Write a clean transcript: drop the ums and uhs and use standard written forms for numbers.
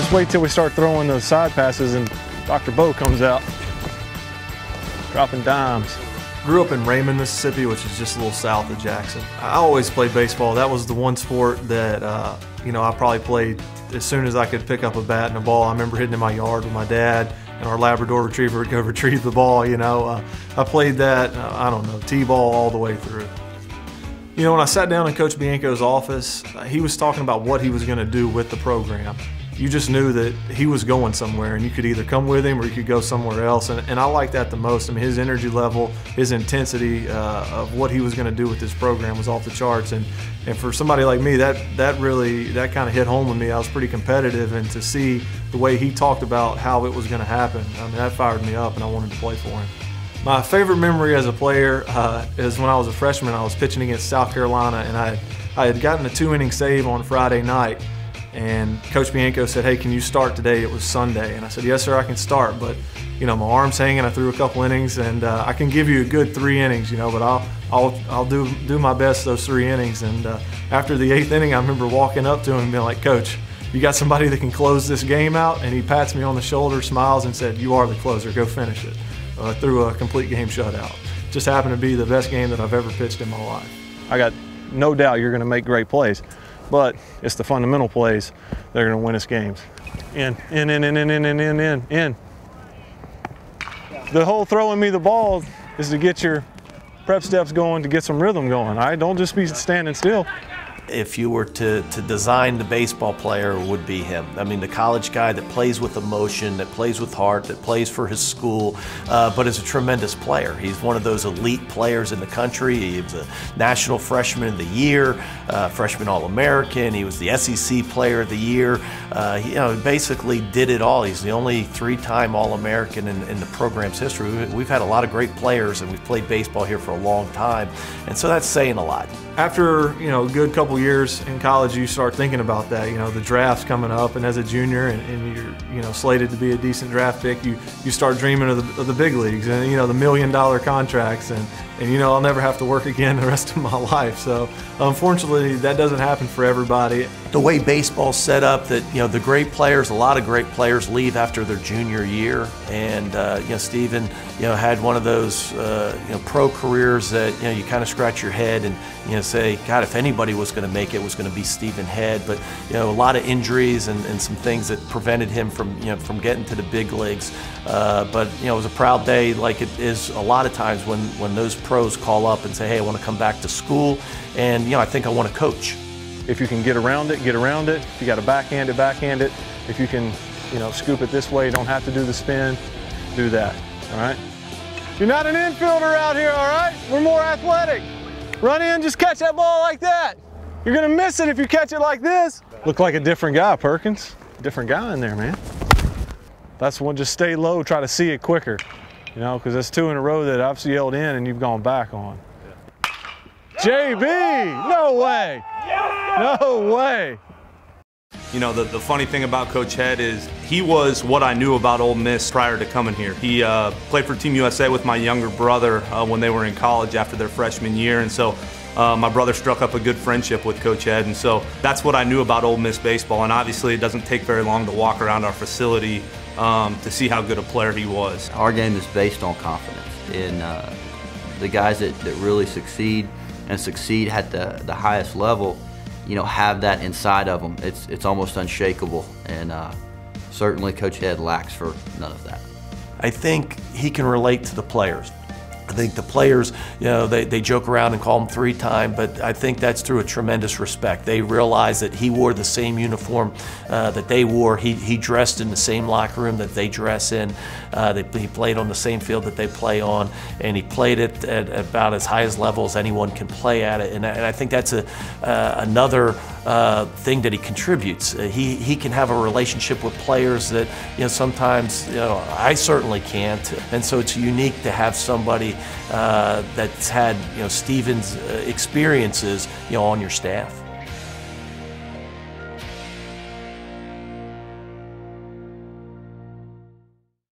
Just wait till we start throwing those side passes and Dr. Bo comes out, dropping dimes. Grew up in Raymond, Mississippi, which is just a little south of Jackson. I always played baseball. That was the one sport that I probably played as soon as I could pick up a bat and a ball. I remember hitting in my yard with my dad, and our Labrador Retriever would go retrieve the ball. I played that, I don't know, T-ball all the way through. When I sat down in Coach Bianco's office, he was talking about what he was going to do with the program. You just knew that he was going somewhere, and you could either come with him or you could go somewhere else. And I like that the most. I mean, his energy level, his intensity of what he was going to do with this program was off the charts. And for somebody like me, that kind of hit home with me. I was pretty competitive, and to see the way he talked about how it was going to happen, I mean, that fired me up, and I wanted to play for him. My favorite memory as a player is when I was a freshman. I was pitching against South Carolina, and I had gotten a 2-inning save on Friday night. And Coach Bianco said, "Hey, can you start today?" It was Sunday. And I said, "Yes, sir, I can start." But, my arm's hanging. I threw a couple innings, and I can give you a good 3 innings, but I'll do my best those 3 innings. And after the 8th inning, I remember walking up to him and being like, "Coach, you got somebody that can close this game out?" And he pats me on the shoulder, smiles, and said, "You are the closer. Go finish it." Through a complete game shutout. Just happened to be the best game that I've ever pitched in my life. I got no doubt you're going to make great plays, but it's the fundamental plays that are going to win us games. In. The whole throwing me the ball is to get your prep steps going, to get some rhythm going. All right, don't just be standing still. If you were to design the baseball player, it would be him. I mean, the college guy that plays with emotion, that plays with heart, that plays for his school, but is a tremendous player. He's one of those elite players in the country. He was a National Freshman of the Year, Freshman All-American. He was the SEC Player of the Year. He basically did it all. He's the only 3-time All-American in the program's history. We've had a lot of great players, and we've played baseball here for a long time, and so that's saying a lot. After a good couple years in college, you start thinking about that. The draft's coming up, and as a junior, and you're slated to be a decent draft pick, you start dreaming of the big leagues and the $1 million contracts, and I'll never have to work again the rest of my life. So unfortunately, that doesn't happen for everybody. The way baseball's set up, that the great players, a lot of great players leave after their junior year, and Steven had one of those pro careers that you kind of scratch your head and say, God, if anybody was going to make it, was going to be Steven Head. But a lot of injuries and some things that prevented him from getting to the big leagues. But it was a proud day, like it is a lot of times when those pros call up and say, hey, I want to come back to school, and I think I want to coach. If you can get around it, get around it. If you got to backhand it. If you can, scoop it this way, you don't have to do the spin, do that, all right? You're not an infielder out here, all right? We're more athletic. Run in, just catch that ball like that. You're gonna miss it if you catch it like this. Look like a different guy, Perkins. Different guy in there, man. That's one, just stay low, try to see it quicker. Because that's 2 in a row that I've yelled in and you've gone back on. JB, no way. No way. The funny thing about Coach Head is he was what I knew about Ole Miss prior to coming here. He played for Team USA with my younger brother when they were in college after their freshman year, and so my brother struck up a good friendship with Coach Head, and so that's what I knew about Ole Miss baseball. And obviously it doesn't take very long to walk around our facility to see how good a player he was. Our game is based on confidence, and the guys that really succeed at the highest level, have that inside of them. It's almost unshakable, and certainly Coach Head lacks for none of that. I think he can relate to the players. I think the players, they joke around and call him 3-time, but I think that's through a tremendous respect. They realize that he wore the same uniform that they wore. He dressed in the same locker room that they dress in. He played on the same field that they play on, and he played it at about as high as level as anyone can play at it. And I think that's another thing that he contributes. He can have a relationship with players that sometimes I certainly can't, and so it's unique to have somebody that's had Steven's experiences on your staff.